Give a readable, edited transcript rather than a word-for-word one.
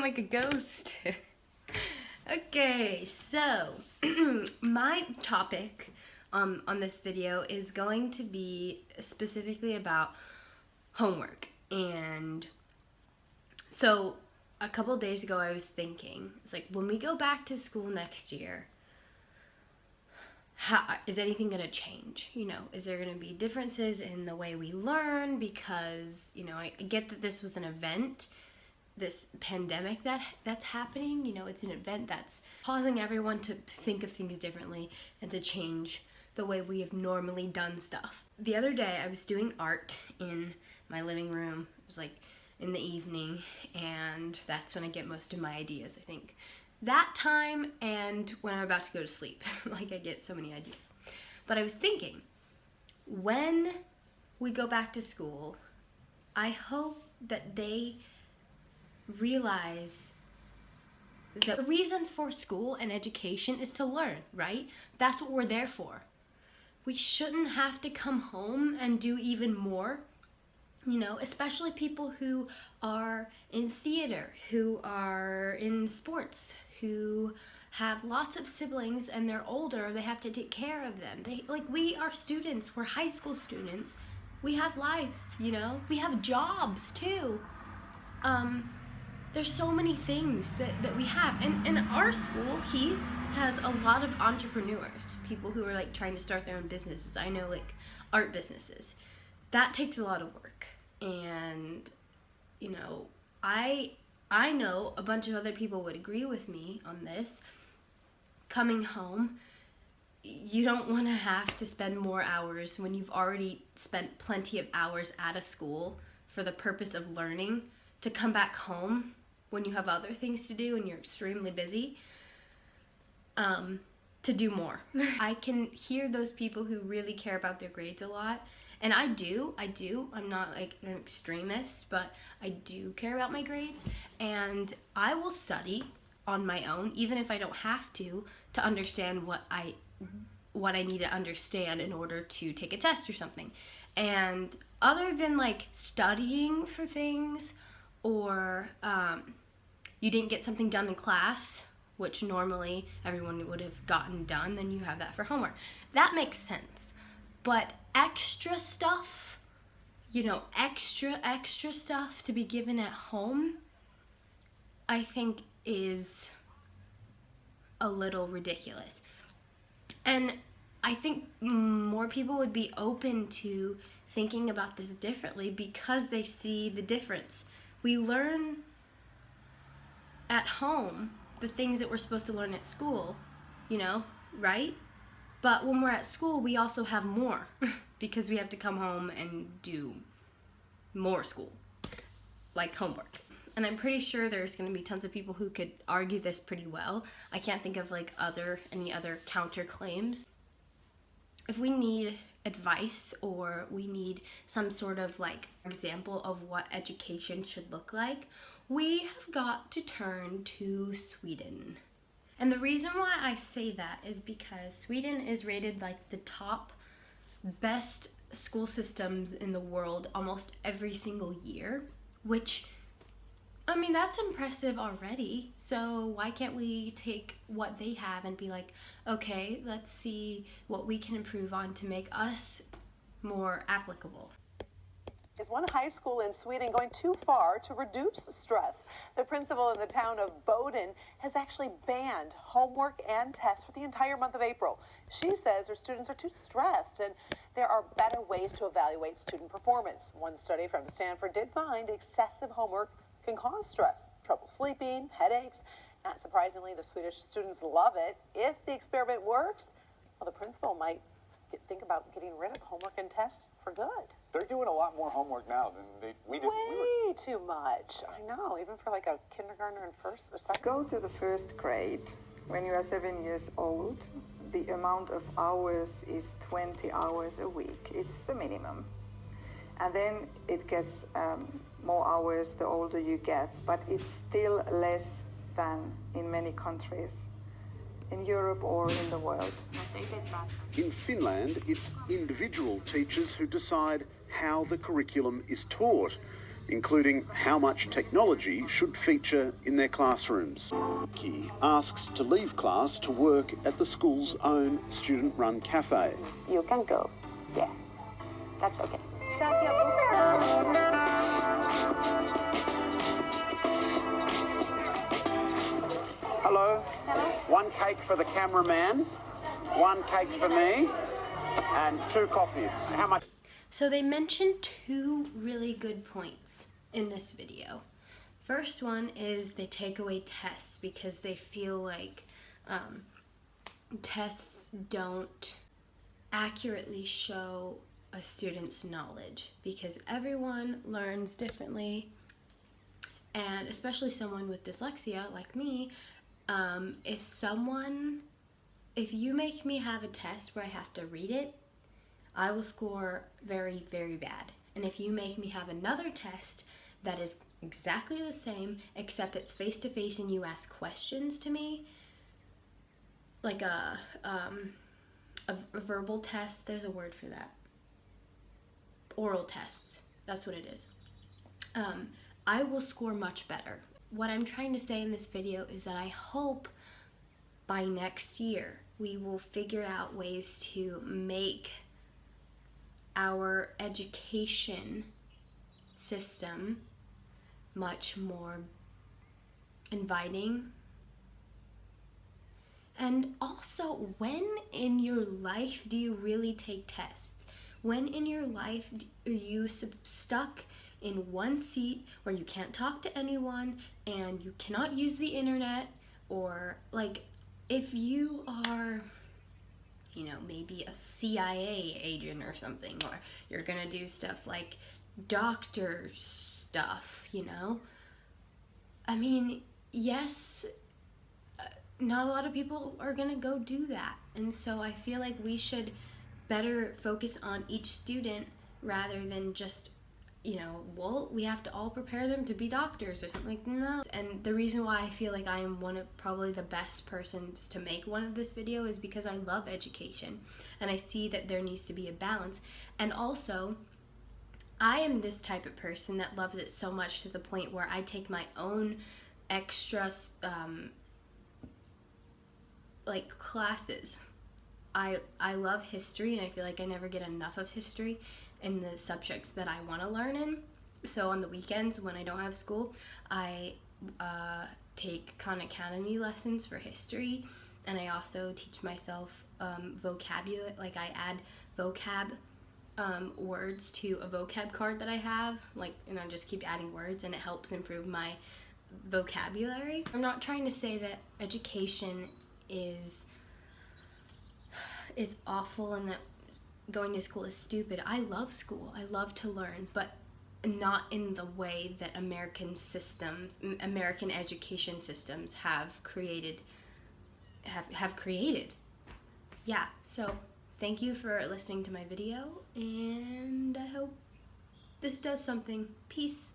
like a ghost. Okay, so my topic on this video is going to be specifically about homework. And so a couple days ago I was thinking, it's like, when we go back to school next year, is anything going to change? You know, is there going to be differences in the way we learn? Because, you know, I get that this was an event, this pandemic that's happening. You know, it's an event that's causing everyone to think of things differently and to change the way we have normally done stuff. The other day I was doing art in my living room. It was like in the evening, and that's when I get most of my ideas, I think. That time and when I'm about to go to sleep. Like, I get so many ideas. But I was thinking, when we go back to school, I hope that they realize that the reason for school and education is to learn, right? That's what we're there for. We shouldn't have to come home and do even more. You know, especially people who are in theater, who are in sports, who have lots of siblings and they're older, they have to take care of them. We are students, we're high school students. We have lives, you know, we have jobs too. There's so many things that we have. And in our school, Heath has a lot of entrepreneurs, people who are like trying to start their own businesses. I know, like, art businesses. That takes a lot of work. And, you know, I know a bunch of other people would agree with me on this. Coming home, you don't want to have to spend more hours when you've already spent plenty of hours at a school for the purpose of learning, to come back home when you have other things to do and you're extremely busy, to do more. I can hear those people who really care about their grades a lot. And I do. I'm not like an extremist, but I do care about my grades. And I will study on my own, even if I don't have to understand what I need to understand in order to take a test or something. And other than like studying for things, or you didn't get something done in class, which normally everyone would have gotten done, then you have that for homework. That makes sense. But extra stuff, you know, extra stuff to be given at home, I think is a little ridiculous. And I think more people would be open to thinking about this differently because they see the difference. We learn at home the things that we're supposed to learn at school, you know, right? But when we're at school, we also have more because we have to come home and do more school, like homework. And I'm pretty sure there's going to be tons of people who could argue this pretty well. I can't think of like any other counterclaims. If we need advice or we need some sort of like example of what education should look like, we have got to turn to Sweden. And the reason why I say that is because Sweden is rated like the top best school systems in the world almost every single year, which, I mean, that's impressive already. So why can't we take what they have and be like, okay, let's see what we can improve on to make us more applicable. Is one high school in Sweden going too far to reduce stress? The principal in the town of Boden has actually banned homework and tests for the entire month of April. She says her students are too stressed and there are better ways to evaluate student performance. One study from Stanford did find excessive homework can cause stress, trouble sleeping, headaches. Not surprisingly, the Swedish students love it. If the experiment works, well, the principal might think about getting rid of homework and tests for good. They're doing a lot more homework now than we did. Way too much. I know, even for like a kindergartner in first or second. Go to the first grade when you are 7 years old. The amount of hours is 20 hours a week. It's the minimum. And then it gets more hours the older you get, but it's still less than in many countries in Europe or in the world. In Finland, it's individual teachers who decide how the curriculum is taught. including how much technology should feature in their classrooms. He asks to leave class to work at the school's own student-run cafe. You can go. Yeah, that's okay. Shut your book now. Hello. Hello. One cake for the cameraman, one cake for me, and 2 coffees. How much? So they mentioned 2 really good points in this video. First one is they take away tests because they feel like tests don't accurately show a student's knowledge because everyone learns differently, and especially someone with dyslexia like me, if you make me have a test where I have to read it, I will score very, very bad. And if you make me have another test that is exactly the same, except it's face-to-face and you ask questions to me, like a verbal test, there's a word for that. Oral tests, that's what it is. I will score much better. What I'm trying to say in this video is that I hope by next year we will figure out ways to make our education system much more inviting. And also, when in your life do you really take tests? When in your life are you stuck in one seat where you can't talk to anyone and you cannot use the internet? Or like, if you are, you know, maybe a CIA agent or something, or you're gonna do stuff like doctor stuff, you know? I mean, yes, not a lot of people are gonna go do that. And so I feel like we should better focus on each student rather than just, you know, well, we have to all prepare them to be doctors or something. Like, no. And the reason why I feel like I am probably the best persons to make one of this video is because I love education and I see that there needs to be a balance. And also, I am this type of person that loves it so much to the point where I take my own extra like classes. I love history, and I feel like I never get enough of history in the subjects that I want to learn in. So on the weekends when I don't have school, I take Khan Academy lessons for history, and I also teach myself vocabulary. Like, I add vocab words to a vocab card that I have, like, and I just keep adding words, and it helps improve my vocabulary. I'm not trying to say that education is awful and that going to school is stupid. I love school. I love to learn, but not in the way that American education systems have created. Yeah, so thank you for listening to my video, and I hope this does something. Peace.